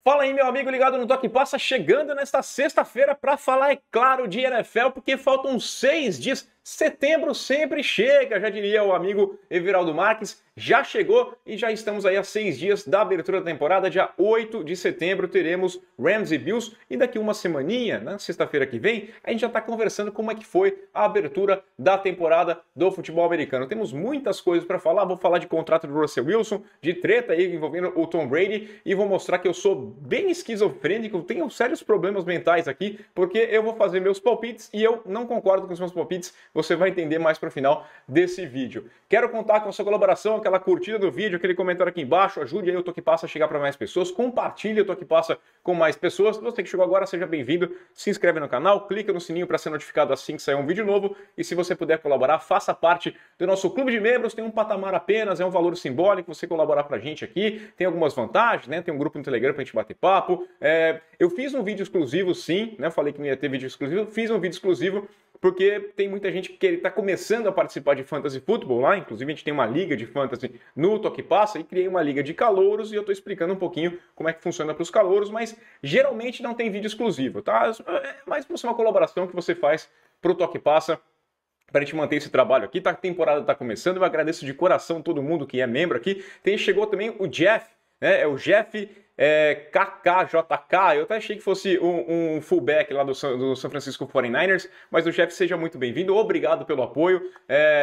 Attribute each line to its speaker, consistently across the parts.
Speaker 1: Fala aí, meu amigo ligado no Toque Passa, chegando nesta sexta-feira para falar, é claro, de NFL, porque faltam 6 dias. Setembro sempre chega, já diria o amigo Everaldo Marques. Já chegou e já estamos aí a 6 dias da abertura da temporada. Dia 8 de setembro teremos Rams e Bills. E daqui uma semaninha, na sexta-feira que vem, a gente já está conversando como é que foi a abertura da temporada do futebol americano. Temos muitas coisas para falar. Vou falar de contrato do Russell Wilson, de treta aí envolvendo o Tom Brady. E vou mostrar que eu sou bem esquizofrênico, tenho sérios problemas mentais aqui, porque eu vou fazer meus palpites e eu não concordo com os meus palpites. Você vai entender mais para o final desse vídeo. Quero contar com a sua colaboração, aquela curtida do vídeo, aquele comentário aqui embaixo, ajude aí o Toque Passa a chegar para mais pessoas, compartilhe o Toque Passa com mais pessoas. Você que chegou agora, seja bem-vindo, se inscreve no canal, clica no sininho para ser notificado assim que sair um vídeo novo e se você puder colaborar, faça parte do nosso clube de membros, tem um patamar apenas, é um valor simbólico, você colaborar pra gente aqui, tem algumas vantagens, né? Tem um grupo no Telegram pra gente bater papo. Eu fiz um vídeo exclusivo, sim, né? Falei que não ia ter vídeo exclusivo, fiz um vídeo exclusivo porque tem muita gente que está começando a participar de Fantasy Football lá, inclusive a gente tem uma liga de Fantasy no Toque Passa e criei uma liga de calouros e eu estou explicando um pouquinho como é que funciona para os calouros, mas geralmente não tem vídeo exclusivo, tá? É mais por ser uma colaboração que você faz para o Toque Passa, para a gente manter esse trabalho aqui. A temporada está começando, eu agradeço de coração todo mundo que é membro aqui. Chegou também o Jeff, né? É o Jeff KKJK, eu até achei que fosse um fullback lá do San Francisco 49ers, mas o Jeff, seja muito bem-vindo, obrigado pelo apoio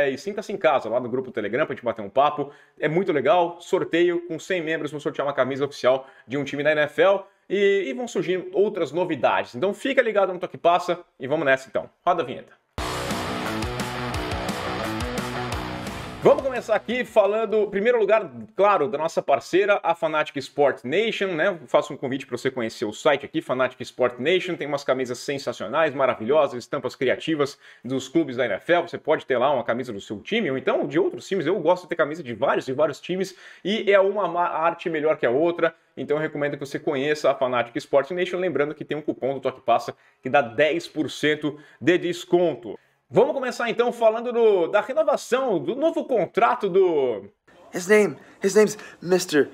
Speaker 1: e sinta-se em casa lá no grupo Telegram pra gente bater um papo, é muito legal, sorteio com 100 membros, vamos sortear uma camisa oficial de um time da NFL e vão surgir outras novidades, então fica ligado no Toque Passa e vamos nessa então, roda a vinheta. Vamos começar aqui falando, em primeiro lugar, claro, da nossa parceira, a Fanatic Sport Nation, né? Faço um convite para você conhecer o site aqui, Fanatic Sport Nation, tem umas camisas sensacionais, maravilhosas, estampas criativas dos clubes da NFL, você pode ter lá uma camisa do seu time, ou então de outros times, eu gosto de ter camisa de vários times, e é uma arte melhor que a outra, então eu recomendo que você conheça a Fanatic Sport Nation, lembrando que tem um cupom do Toque Passa que dá 10% de desconto. Vamos começar então falando da renovação, do novo contrato do...
Speaker 2: His name's Mr.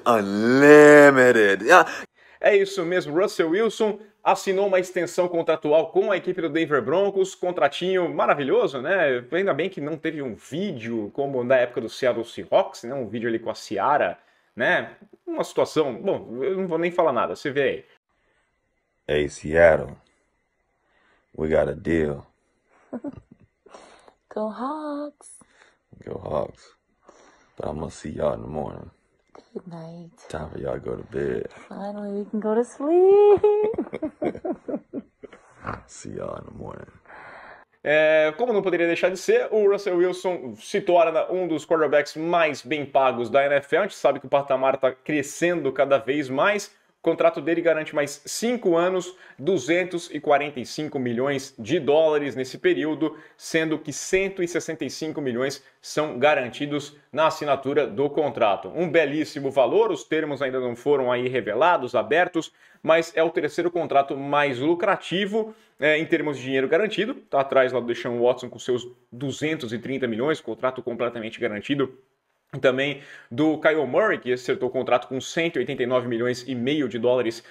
Speaker 2: Unlimited.
Speaker 1: É isso mesmo, Russell Wilson assinou uma extensão contratual com a equipe do Denver Broncos, contratinho maravilhoso, né? Ainda bem que não teve um vídeo como na época do Seattle Seahawks, né? Um vídeo ali com a Ciara, né? Uma situação... Bom, eu não vou nem falar nada, você vê aí.
Speaker 2: Hey, Seattle. We got a deal.
Speaker 3: Go Hawks.
Speaker 2: Go Hawks. But I'm gonna see y'all in the morning.
Speaker 3: Good night.
Speaker 2: Time for y'all to go to bed.
Speaker 3: Finally, we can go to sleep.
Speaker 2: See y'all in the morning.
Speaker 1: Como não poderia deixar de ser, o Russell Wilson se torna um dos quarterbacks mais bem pagos da NFL. A gente sabe que o patamar está crescendo cada vez mais. O contrato dele garante mais 5 anos, 245 milhões de dólares nesse período, sendo que 165 milhões são garantidos na assinatura do contrato. Um belíssimo valor, os termos ainda não foram aí revelados, abertos, mas é o terceiro contrato mais lucrativo em termos de dinheiro garantido. Está atrás lá do Deshaun Watson com seus 230 milhões, contrato completamente garantido. Também do Kyle Murray, que acertou o contrato com 189 milhões e meio de dólares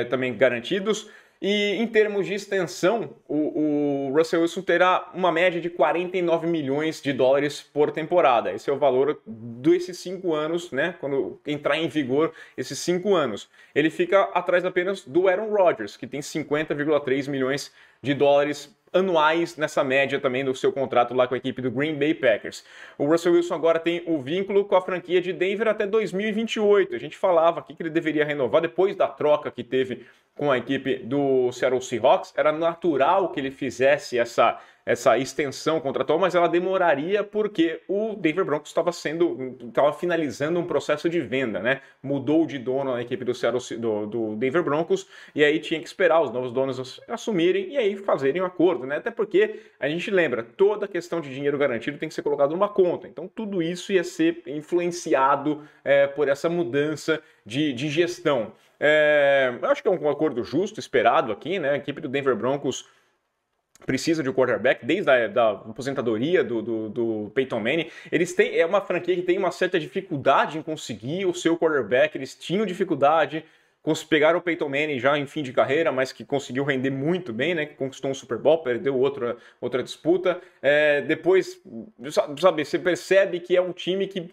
Speaker 1: também garantidos. E em termos de extensão, o Russell Wilson terá uma média de 49 milhões de dólares por temporada. Esse é o valor desses 5 anos, né? Quando entrar em vigor esses 5 anos. Ele fica atrás apenas do Aaron Rodgers, que tem 50,3 milhões de dólares anuais nessa média também do seu contrato lá com a equipe do Green Bay Packers. O Russell Wilson agora tem o vínculo com a franquia de Denver até 2028. A gente falava aqui que ele deveria renovar depois da troca que teve com a equipe do Seattle Seahawks. Era natural que ele fizesse essa extensão contratual, mas ela demoraria porque o Denver Broncos estava finalizando um processo de venda, né? Mudou de dono na equipe do Denver Broncos e aí tinha que esperar os novos donos assumirem e aí fazerem um acordo, né? Até porque a gente lembra, toda a questão de dinheiro garantido tem que ser colocado numa conta, então tudo isso ia ser influenciado por essa mudança de gestão. Eu acho que é um acordo justo, esperado aqui, né? A equipe do Denver Broncos precisa de um quarterback, desde da aposentadoria do Peyton Manning. É uma franquia que tem uma certa dificuldade em conseguir o seu quarterback, eles tinham dificuldade, pegaram o Peyton Manning já em fim de carreira, mas que conseguiu render muito bem, né? Que conquistou um Super Bowl, perdeu outra disputa. Depois, sabe, você percebe que é um time que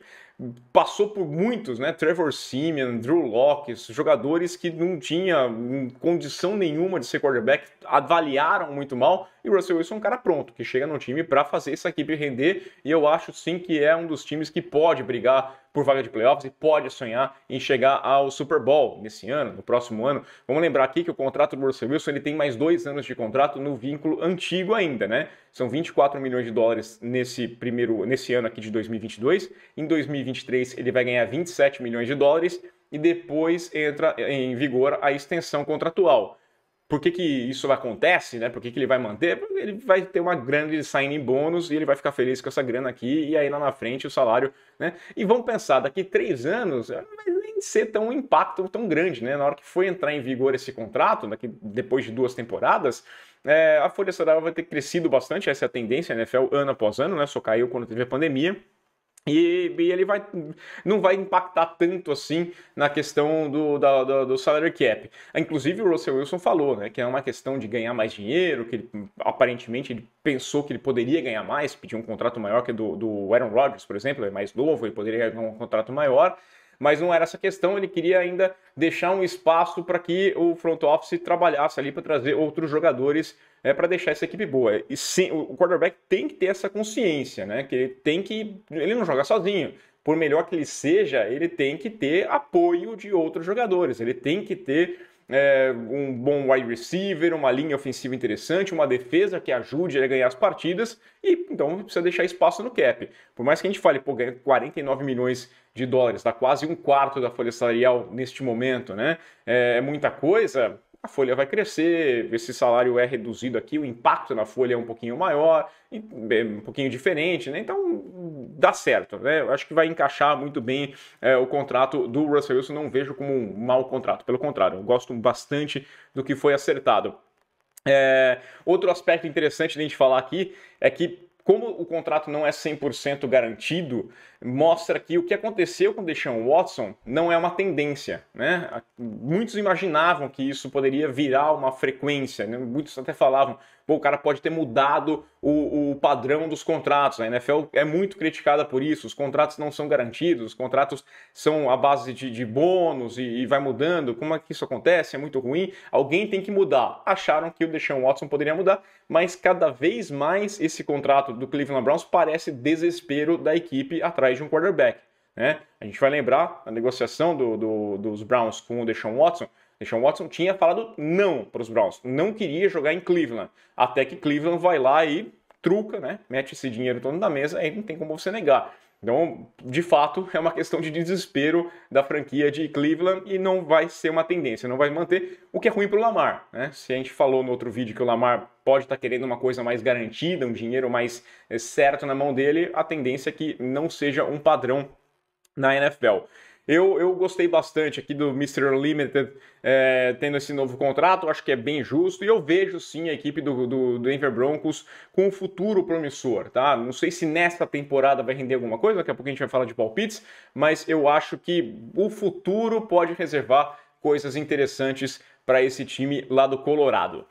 Speaker 1: passou por muitos, né? Trevor Siemian, Drew Lock, jogadores que não tinham condição nenhuma de ser quarterback, avaliaram muito mal, e o Russell Wilson é um cara pronto, que chega no time para fazer essa equipe render, e eu acho sim que é um dos times que pode brigar por vaga de playoffs e pode sonhar em chegar ao Super Bowl nesse ano, no próximo ano. Vamos lembrar aqui que o contrato do Russell Wilson ele tem mais 2 anos de contrato no vínculo antigo ainda, né? São 24 milhões de dólares nesse ano aqui de 2022. Em 2023 ele vai ganhar 27 milhões de dólares e depois entra em vigor a extensão contratual. Por que isso acontece, né? Por que ele vai manter? Porque ele vai ter uma grande signing bônus e ele vai ficar feliz com essa grana aqui, e aí lá na frente o salário, né? E vamos pensar, daqui 3 anos não vai nem ser um impacto tão grande, né? Na hora que for entrar em vigor esse contrato, depois de 2 temporadas, a folha salarial vai ter crescido bastante, essa é a tendência, né? NFL ano após ano, né? Só caiu quando teve a pandemia. E ele não vai impactar tanto assim na questão do salary cap. Inclusive o Russell Wilson falou, né, que é uma questão de ganhar mais dinheiro, que aparentemente ele pensou que ele poderia ganhar mais, pediu um contrato maior que do Aaron Rodgers, por exemplo, é mais novo, ele poderia ganhar um contrato maior, mas não era essa questão, ele queria ainda deixar um espaço para que o front office trabalhasse ali para trazer outros jogadores para deixar essa equipe boa. E sim, o quarterback tem que ter essa consciência, né? Que ele não joga sozinho. Por melhor que ele seja, ele tem que ter apoio de outros jogadores. Ele tem que ter um bom wide receiver, uma linha ofensiva interessante, uma defesa que ajude ele a ganhar as partidas, e então precisa deixar espaço no cap. Por mais que a gente fale, ganha 49 milhões de dólares, dá quase 1/4 da folha salarial neste momento, né? É muita coisa. A folha vai crescer, esse salário é reduzido aqui, o impacto na folha é um pouquinho maior, um pouquinho diferente, né? Então dá certo, né? Eu acho que vai encaixar muito bem o contrato do Russell Wilson, não vejo como um mau contrato, pelo contrário, eu gosto bastante do que foi acertado. Outro aspecto interessante de a gente falar aqui é que, como o contrato não é 100% garantido, mostra que o que aconteceu com o Deshaun Watson não é uma tendência, né? Muitos imaginavam que isso poderia virar uma frequência, né? Muitos até falavam, o cara pode ter mudado o padrão dos contratos. A NFL é muito criticada por isso, os contratos não são garantidos, os contratos são à base de bônus e vai mudando. Como é que isso acontece? É muito ruim. Alguém tem que mudar. Acharam que o Deshaun Watson poderia mudar, mas cada vez mais esse contrato do Cleveland Browns parece desespero da equipe atrás de um quarterback, né? A gente vai lembrar a negociação dos Browns com o Deshaun Watson. Deshaun Watson tinha falado não para os Browns, não queria jogar em Cleveland, até que Cleveland vai lá e truca, né? Mete esse dinheiro todo na mesa, aí não tem como você negar. Então, de fato, é uma questão de desespero da franquia de Cleveland e não vai ser uma tendência, não vai manter, o que é ruim para o Lamar, né? Se a gente falou no outro vídeo que o Lamar pode estar querendo uma coisa mais garantida, um dinheiro mais certo na mão dele, a tendência é que não seja um padrão na NFL. Eu gostei bastante aqui do Mr. Unlimited tendo esse novo contrato, acho que é bem justo, e eu vejo sim a equipe do Denver Broncos com um futuro promissor, tá? Não sei se nesta temporada vai render alguma coisa, daqui a pouco a gente vai falar de palpites, mas eu acho que o futuro pode reservar coisas interessantes para esse time lá do Colorado.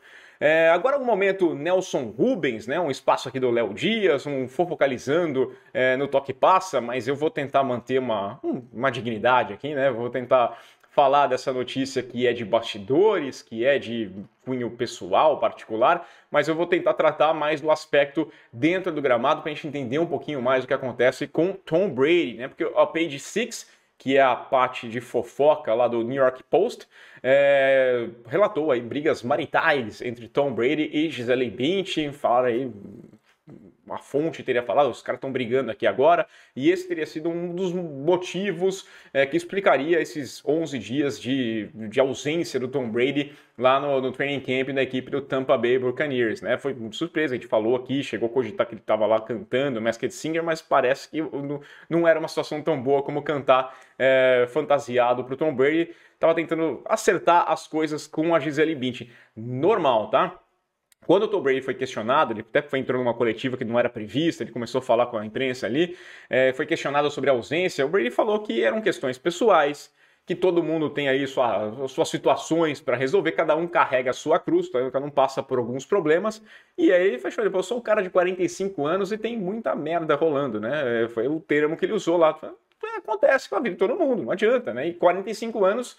Speaker 1: Agora um momento Nelson Rubens, né? Um espaço aqui do Léo Dias, focalizando no Toque Passa, mas eu vou tentar manter uma dignidade aqui, né? Vou tentar falar dessa notícia que é de bastidores, que é de cunho pessoal, particular, mas eu vou tentar tratar mais do aspecto dentro do gramado para a gente entender um pouquinho mais o que acontece com Tom Brady, né? Porque a Page Six, que é a parte de fofoca lá do New York Post, relatou aí brigas maritais entre Tom Brady e Gisele Bündchen. Falaram aí, uma fonte teria falado, os caras estão brigando aqui agora, e esse teria sido um dos motivos que explicaria esses 11 dias de ausência do Tom Brady lá no training camp da equipe do Tampa Bay Buccaneers, né? Foi uma surpresa, a gente falou aqui, chegou a cogitar que ele estava lá cantando Masked Singer, mas parece que não era uma situação tão boa como cantar fantasiado para o Tom Brady. Tava tentando acertar as coisas com a Gisele Bündchen. Normal, tá? Quando o Tom Brady foi questionado, ele até entrou numa coletiva que não era prevista, ele começou a falar com a imprensa ali, foi questionado sobre a ausência, o Brady falou que eram questões pessoais, que todo mundo tem aí suas situações para resolver, cada um carrega a sua cruz, cada um passa por alguns problemas, e aí ele fechou, ele falou, eu sou um cara de 45 anos e tem muita merda rolando, né? Foi o termo que ele usou lá. Acontece com a vida de todo mundo, não adianta, né? E 45 anos,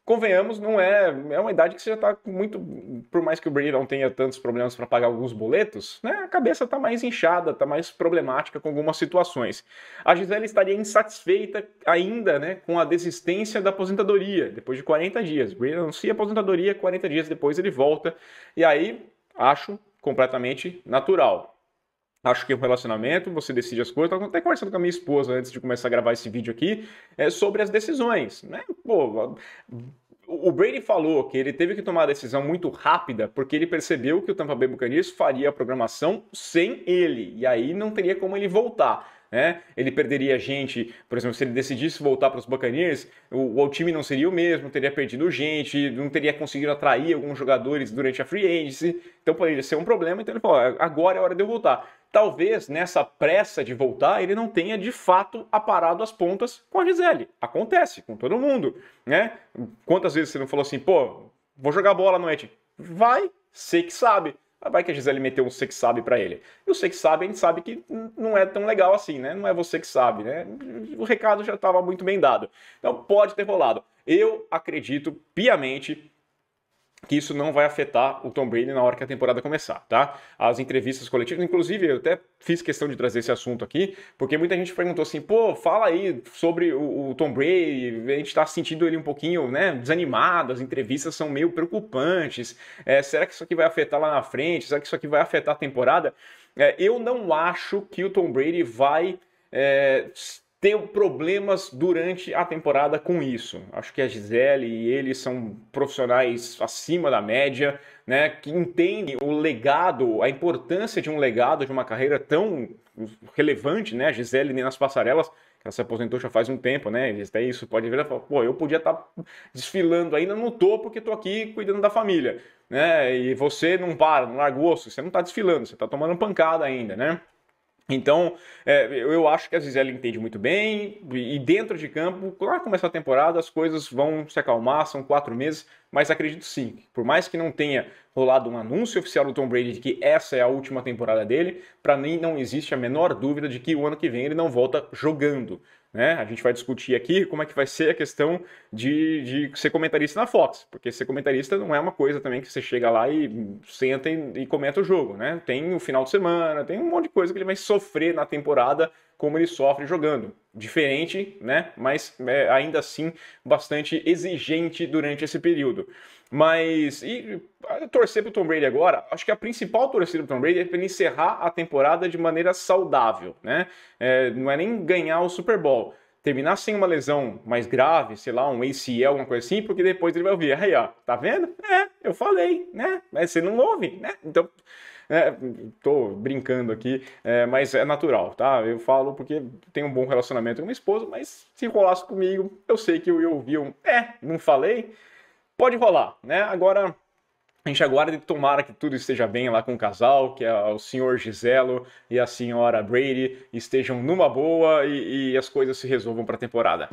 Speaker 1: convenhamos, não é uma idade que você já tá muito, por mais que o Brady não tenha tantos problemas para pagar alguns boletos, né, a cabeça tá mais inchada, tá mais problemática com algumas situações. A Gisele estaria insatisfeita ainda, né, com a desistência da aposentadoria, depois de 40 dias. O Brady anuncia a aposentadoria, 40 dias depois ele volta, e aí acho completamente natural. Acho que é um relacionamento, você decide as coisas. Estava até conversando com a minha esposa antes de começar a gravar esse vídeo aqui, sobre as decisões, né? Pô, o Brady falou que ele teve que tomar a decisão muito rápida porque ele percebeu que o Tampa Bay Buccaneers faria a programação sem ele, e aí não teria como ele voltar. Né? Ele perderia gente, por exemplo, se ele decidisse voltar para os Buccaneers, o time não seria o mesmo, teria perdido gente, não teria conseguido atrair alguns jogadores durante a free agency, então poderia ser um problema. Então ele falou, agora é hora de eu voltar. Talvez nessa pressa de voltar ele não tenha de fato aparado as pontas com a Gisele. Acontece com todo mundo, né? Quantas vezes você não falou assim, pô, vou jogar bola à noite? Vai, sei que sabe. Vai que a Gisele meteu um você que sabe pra ele. E o você que sabe, a gente sabe que não é tão legal assim, né? Não é você que sabe, né? O recado já estava muito bem dado. Então pode ter rolado. Eu acredito piamente que isso não vai afetar o Tom Brady na hora que a temporada começar, tá? As entrevistas coletivas, inclusive, eu até fiz questão de trazer esse assunto aqui, porque muita gente perguntou assim, pô, fala aí sobre o Tom Brady, a gente tá sentindo ele um pouquinho, né, desanimado, as entrevistas são meio preocupantes, será que isso aqui vai afetar lá na frente? Será que isso aqui vai afetar a temporada? Eu não acho que o Tom Brady vai ter problemas durante a temporada com isso. Acho que a Gisele e ele são profissionais acima da média, né, que entendem o legado, a importância de um legado, de uma carreira tão relevante, né? A Gisele nem nas passarelas, ela se aposentou já faz um tempo, né? Até isso pode ver, pô, eu podia estar desfilando ainda no topo porque estou aqui cuidando da família, né? E você não para, não larga o osso, você não está desfilando, você está tomando pancada ainda, né? Então, eu acho que a Gisele entende muito bem, e dentro de campo, quando começar a temporada, as coisas vão se acalmar, são 4 meses, mas acredito sim, por mais que não tenha rolado um anúncio oficial do Tom Brady de que essa é a última temporada dele, para mim não existe a menor dúvida de que o ano que vem ele não volta jogando. Né? A gente vai discutir aqui como é que vai ser a questão de ser comentarista na Fox, porque ser comentarista não é uma coisa também que você chega lá e senta e comenta o jogo, né? Tem o final de semana, tem um monte de coisa que ele vai sofrer na temporada como ele sofre jogando. Diferente, né? Mas ainda assim bastante exigente durante esse período. Mas, e torcer pro Tom Brady agora, acho que a principal torcida pro Tom Brady é para ele encerrar a temporada de maneira saudável, né? Não é nem ganhar o Super Bowl, terminar sem uma lesão mais grave, sei lá, um ACL, alguma coisa assim, porque depois ele vai ouvir, aí ó, tá vendo? Eu falei, né? Mas você não ouve, né? Então, tô brincando aqui, mas é natural, tá? Eu falo porque tenho um bom relacionamento com minha esposa, mas se rolasse comigo, eu sei que eu ia ouvir não falei. Pode rolar, né? Agora, a gente aguarda e tomara que tudo esteja bem lá com o casal, que o senhor Giselo e a senhora Brady estejam numa boa e as coisas se resolvam para a temporada.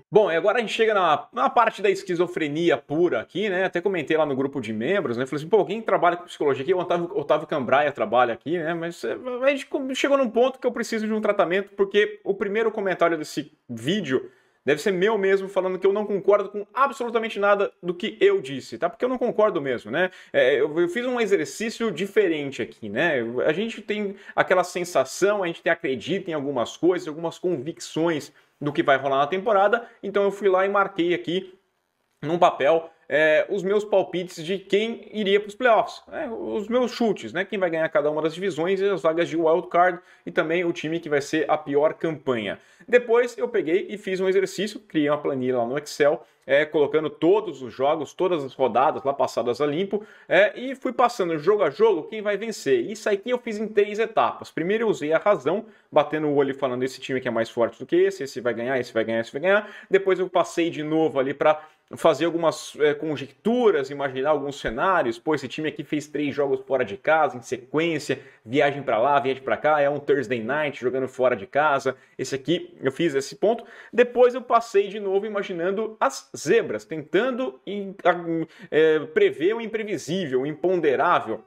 Speaker 1: Bom, e agora a gente chega na parte da esquizofrenia pura aqui, né? Até comentei lá no grupo de membros, né? Falei assim, pô, quem trabalha com psicologia aqui? O Otávio Cambraia trabalha aqui, né? Mas a gente chegou num ponto que eu preciso de um tratamento, porque o primeiro comentário desse vídeo deve ser meu mesmo, falando que eu não concordo com absolutamente nada do que eu disse, tá? Porque eu não concordo mesmo, né? Eu fiz um exercício diferente aqui, né? A gente tem aquela sensação, a gente acredita em algumas coisas, algumas convicções do que vai rolar na temporada, então eu fui lá e marquei aqui num papel os meus palpites de quem iria para os playoffs, os meus chutes, né? Quem vai ganhar cada uma das divisões e as vagas de wildcard e também o time que vai ser a pior campanha. Depois eu peguei e fiz um exercício, criei uma planilha lá no Excel, colocando todos os jogos, todas as rodadas lá passadas a limpo, e fui passando jogo a jogo quem vai vencer. Isso aqui eu fiz em 3 etapas. Primeiro eu usei a razão, batendo o olho e falando esse time que é mais forte do que esse vai ganhar, esse vai ganhar, esse vai ganhar. Depois eu passei de novo ali para fazer algumas conjecturas, imaginar alguns cenários. Pô, esse time aqui fez 3 jogos fora de casa, em sequência, viagem para lá, viagem para cá, é um Thursday Night jogando fora de casa. Esse aqui, eu fiz esse ponto. Depois eu passei de novo imaginando as zebras, tentando prever o imprevisível, o imponderável.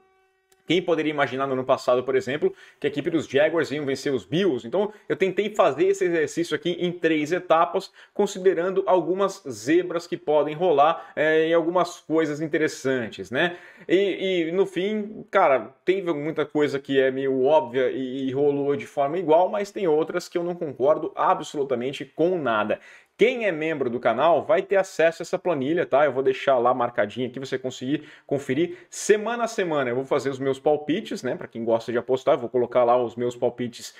Speaker 1: Quem poderia imaginar no ano passado, por exemplo, que a equipe dos Jaguars iam vencer os Bills? Então, eu tentei fazer esse exercício aqui em 3 etapas, considerando algumas zebras que podem rolar e algumas coisas interessantes, né? E no fim, cara, teve muita coisa que é meio óbvia e rolou de forma igual, mas tem outras que eu não concordo absolutamente com nada. Quem é membro do canal vai ter acesso a essa planilha, tá? Eu vou deixar lá marcadinha aqui, você conseguir conferir semana a semana. Eu vou fazer os meus palpites, né? Para quem gosta de apostar, eu vou colocar lá os meus palpites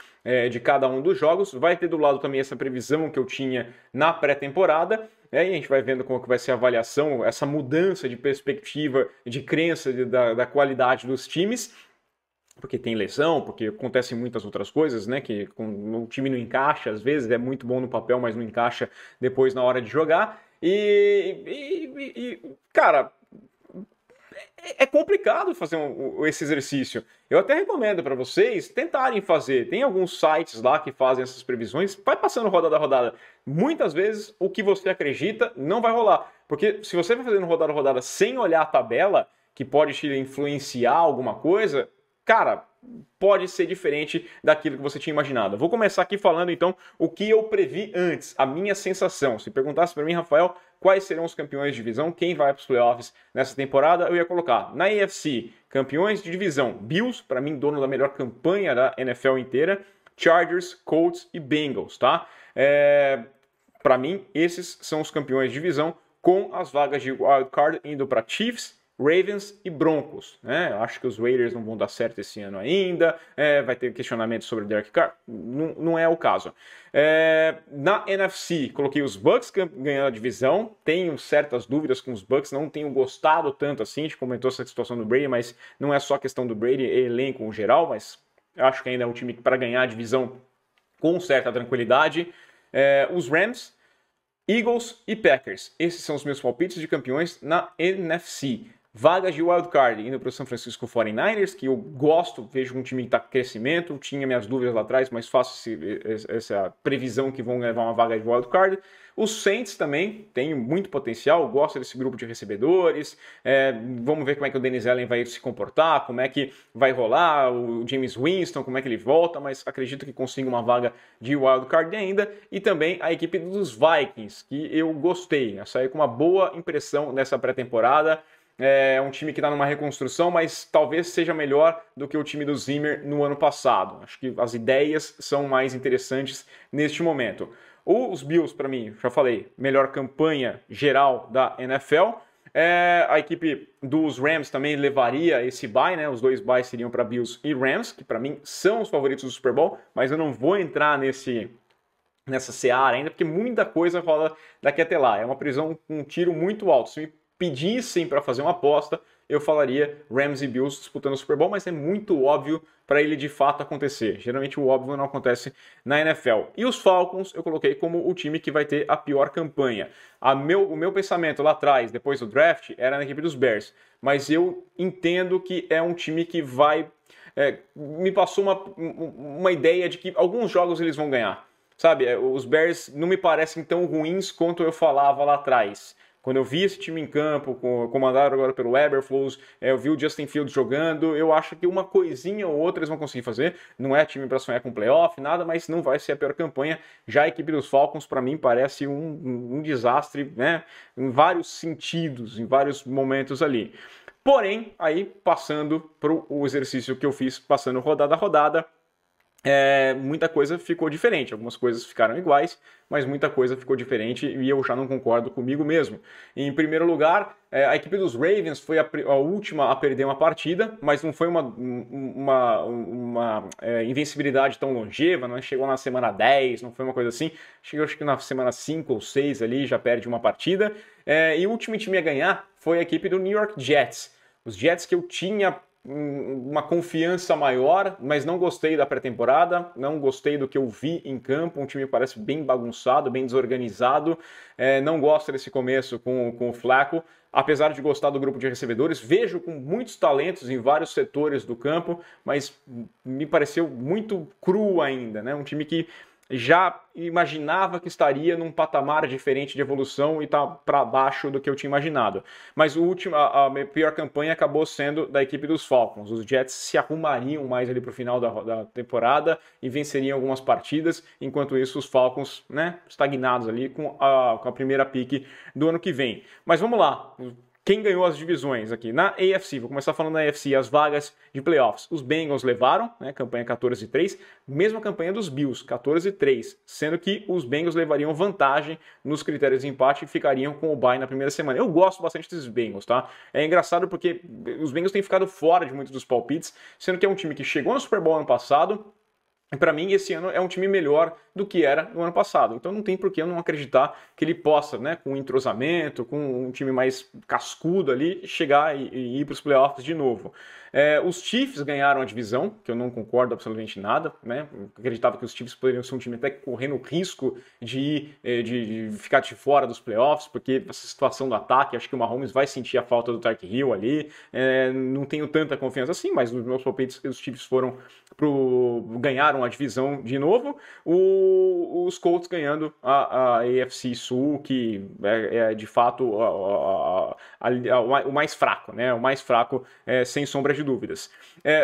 Speaker 1: de cada um dos jogos. Vai ter do lado também essa previsão que eu tinha na pré-temporada. E a gente vai vendo como que vai ser a avaliação, essa mudança de perspectiva, de crença da qualidade dos times. Porque tem lesão, porque acontecem muitas outras coisas, né? Que o time não encaixa, às vezes é muito bom no papel, mas não encaixa depois na hora de jogar. Cara, é complicado fazer esse exercício. Eu até recomendo para vocês tentarem fazer. Tem alguns sites lá que fazem essas previsões. Vai passando rodada a rodada. Muitas vezes o que você acredita não vai rolar. Porque se você vai fazendo rodada a rodada sem olhar a tabela, que pode te influenciar alguma coisa, cara, pode ser diferente daquilo que você tinha imaginado. Vou começar aqui falando, então, o que eu previ antes, a minha sensação. Se perguntasse para mim, Rafael, quais serão os campeões de divisão, quem vai para os playoffs nessa temporada, eu ia colocar na AFC, campeões de divisão, Bills, para mim, dono da melhor campanha da NFL inteira, Chargers, Colts e Bengals, tá? Para mim, esses são os campeões de divisão, com as vagas de wildcard indo para Chiefs, Ravens e Broncos, né? Acho que os Raiders não vão dar certo esse ano ainda, vai ter questionamento sobre o Derek Carr, não é o caso. Na NFC, coloquei os Bucks ganhando a divisão, tenho certas dúvidas com os Bucks, não tenho gostado tanto assim, a gente comentou essa situação do Brady, mas não é só questão do Brady, é elenco em geral, mas acho que ainda é um time para ganhar a divisão com certa tranquilidade. Os Rams, Eagles e Packers, esses são os meus palpites de campeões na NFC. Vagas de wildcard indo para o San Francisco 49ers, que eu gosto, vejo um time que está em crescimento, tinha minhas dúvidas lá atrás, mas faço essa previsão que vão levar uma vaga de wildcard. Os Saints também têm muito potencial, gosto desse grupo de recebedores, vamos ver como é que o Dennis Allen vai se comportar, como é que vai rolar, o James Winston, como é que ele volta, mas acredito que consiga uma vaga de wildcard ainda. E também a equipe dos Vikings, que eu gostei, saiu com uma boa impressão nessa pré-temporada. É um time que está numa reconstrução, mas talvez seja melhor do que o time do Zimmer no ano passado. Acho que as ideias são mais interessantes neste momento. Os Bills, para mim, já falei, melhor campanha geral da NFL. A equipe dos Rams também levaria esse bye, né? Os 2 byes seriam para Bills e Rams, que para mim são os favoritos do Super Bowl, mas eu não vou entrar nessa seara ainda, porque muita coisa rola daqui até lá. É uma previsão com um tiro muito alto. Se me pedissem para fazer uma aposta, eu falaria Rams e Bills disputando o Super Bowl, mas é muito óbvio para ele de fato acontecer. Geralmente o óbvio não acontece na NFL. E os Falcons eu coloquei como o time que vai ter a pior campanha. O meu pensamento lá atrás, depois do draft, era na equipe dos Bears, mas eu entendo que é um time que vai... me passou uma ideia de que alguns jogos eles vão ganhar. Sabe, os Bears não me parecem tão ruins quanto eu falava lá atrás. Quando eu vi esse time em campo, comandado agora pelo Eberflus, eu vi o Justin Fields jogando, eu acho que uma coisinha ou outra eles vão conseguir fazer. Não é time para sonhar com playoff, nada, mas não vai ser a pior campanha. Já a equipe dos Falcons, para mim, parece um desastre, né? Em vários sentidos, em vários momentos ali. Porém, aí, passando para o exercício que eu fiz, passando rodada a rodada, muita coisa ficou diferente, algumas coisas ficaram iguais, mas muita coisa ficou diferente e eu já não concordo comigo mesmo. Em primeiro lugar, a equipe dos Ravens foi a última a perder uma partida, mas não foi uma invencibilidade tão longeva, não chegou na semana 10, não foi uma coisa assim, chegou acho que na semana 5 ou 6 ali, já perde uma partida, e o último time a ganhar foi a equipe do New York Jets. Os Jets que eu tinha uma confiança maior, mas não gostei da pré-temporada, não gostei do que eu vi em campo, um time que parece bem bagunçado, bem desorganizado, não gosto desse começo com o Flacco, apesar de gostar do grupo de recebedores, vejo com muitos talentos em vários setores do campo, mas me pareceu muito cru ainda, né? Um time que já imaginava que estaria num patamar diferente de evolução e está para baixo do que eu tinha imaginado. Mas a minha pior campanha acabou sendo da equipe dos Falcons. Os Jets se arrumariam mais ali para o final da temporada e venceriam algumas partidas, enquanto isso os Falcons, né, estagnados ali com a primeira pick do ano que vem. Mas vamos lá. Quem ganhou as divisões aqui? Na AFC, vou começar falando na AFC, as vagas de playoffs. Os Bengals levaram, né, campanha 14-3, mesma campanha dos Bills, 14-3, sendo que os Bengals levariam vantagem nos critérios de empate e ficariam com o bye na primeira semana. Eu gosto bastante desses Bengals, tá? É engraçado porque os Bengals têm ficado fora de muitos dos palpites, sendo que é um time que chegou no Super Bowl ano passado, e para mim, esse ano é um time melhor do que era no ano passado. Então não tem por que eu não acreditar que ele possa, né, com entrosamento, com um time mais cascudo ali, chegar e ir para os playoffs de novo. Os Chiefs ganharam a divisão, que eu não concordo absolutamente nada, né? Eu acreditava que os Chiefs poderiam ser um time até correndo risco de ficar de fora dos playoffs, porque essa situação do ataque, acho que o Mahomes vai sentir a falta do Tyreek Hill ali. Não tenho tanta confiança assim, mas nos meus palpites os Chiefs ganharam a divisão de novo. Os Colts ganhando a AFC Sul, que é de fato o mais fraco, né? O mais fraco, sem sombra de dúvidas.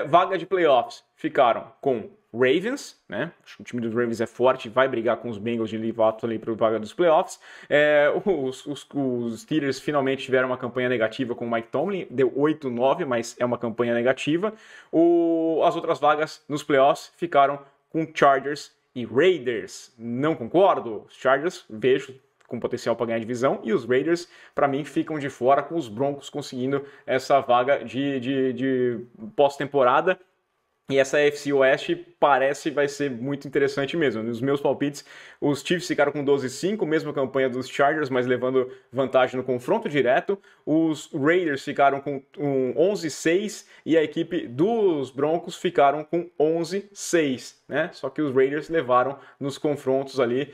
Speaker 1: Vaga de playoffs ficaram com Ravens, né? Acho que o time dos Ravens é forte, vai brigar com os Bengals de Livato ali para a vaga dos playoffs. Os Steelers finalmente tiveram uma campanha negativa com o Mike Tomlin, deu 8-9, mas é uma campanha negativa. As outras vagas nos playoffs ficaram com Chargers e Raiders. Não concordo? Os Chargers, vejo com potencial para ganhar a divisão, e os Raiders, para mim, ficam de fora, com os Broncos conseguindo essa vaga de pós-temporada. E essa AFC Oeste parece vai ser muito interessante mesmo. Nos meus palpites, os Chiefs ficaram com 12-5, mesma campanha dos Chargers, mas levando vantagem no confronto direto. Os Raiders ficaram com 11-6 e a equipe dos Broncos ficaram com 11-6, né? Só que os Raiders levaram nos confrontos ali,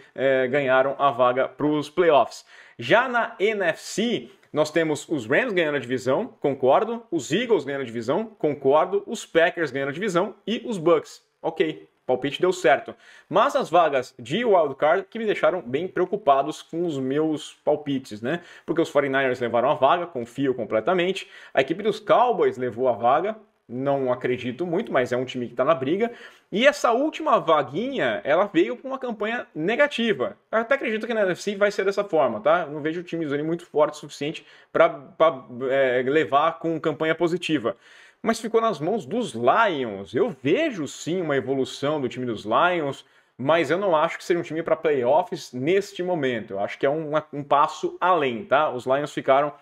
Speaker 1: ganharam a vaga para os playoffs. Já na NFC, nós temos os Rams ganhando a divisão, concordo. Os Eagles ganhando a divisão, concordo. Os Packers ganhando a divisão e os Bucks. Ok, palpite deu certo. Mas as vagas de wildcard que me deixaram bem preocupados com os meus palpites, né? Porque os 49ers levaram a vaga, confio completamente. A equipe dos Cowboys levou a vaga. Não acredito muito, mas é um time que está na briga. E essa última vaguinha, ela veio com uma campanha negativa. Eu até acredito que na NFC vai ser dessa forma, tá? Não vejo times ali muito fortes o suficiente para levar com campanha positiva. Mas ficou nas mãos dos Lions. Eu vejo sim uma evolução do time dos Lions, mas eu não acho que seja um time para playoffs neste momento. Eu acho que é um passo além, tá? Os Lions ficaram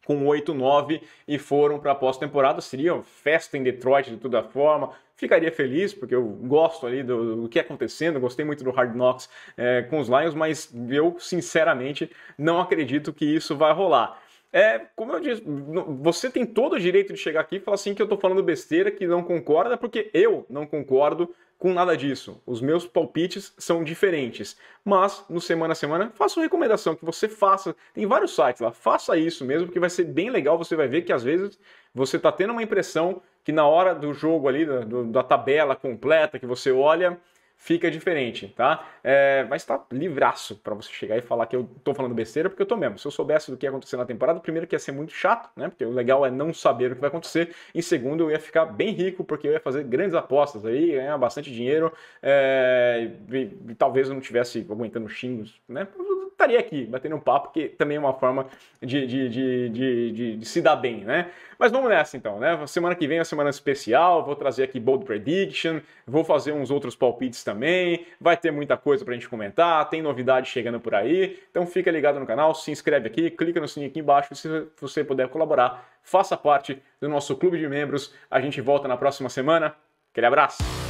Speaker 1: com 8-9 e foram para a pós-temporada. Seria festa em Detroit de toda forma. Ficaria feliz, porque eu gosto ali do que é acontecendo, gostei muito do Hard Knocks com os Lions, mas eu, sinceramente, não acredito que isso vai rolar. Como eu disse, você tem todo o direito de chegar aqui e falar assim que eu tô falando besteira, que não concorda, porque eu não concordo com nada disso. Os meus palpites são diferentes. Mas, no semana a semana, faço uma recomendação que você faça. Tem vários sites lá, faça isso mesmo, porque vai ser bem legal. Você vai ver que às vezes você tá tendo uma impressão que na hora do jogo ali, da tabela completa, que você olha, fica diferente, tá? Mas tá livraço para você chegar e falar que eu tô falando besteira, porque eu tô mesmo. Se eu soubesse do que ia acontecer na temporada, primeiro que ia ser muito chato, né? Porque o legal é não saber o que vai acontecer. Em segundo, eu ia ficar bem rico, porque eu ia fazer grandes apostas aí, ganhar bastante dinheiro, e talvez eu não estivesse aguentando xingos, né? Eu estaria aqui, batendo um papo, que também é uma forma de se dar bem, né? Mas vamos nessa então, né? Semana que vem é uma semana especial, vou trazer aqui Bold Prediction, vou fazer uns outros palpites também, vai ter muita coisa pra gente comentar, tem novidade chegando por aí, então fica ligado no canal, se inscreve aqui, clica no sininho aqui embaixo, e se você puder colaborar, faça parte do nosso clube de membros. A gente volta na próxima semana. Aquele abraço!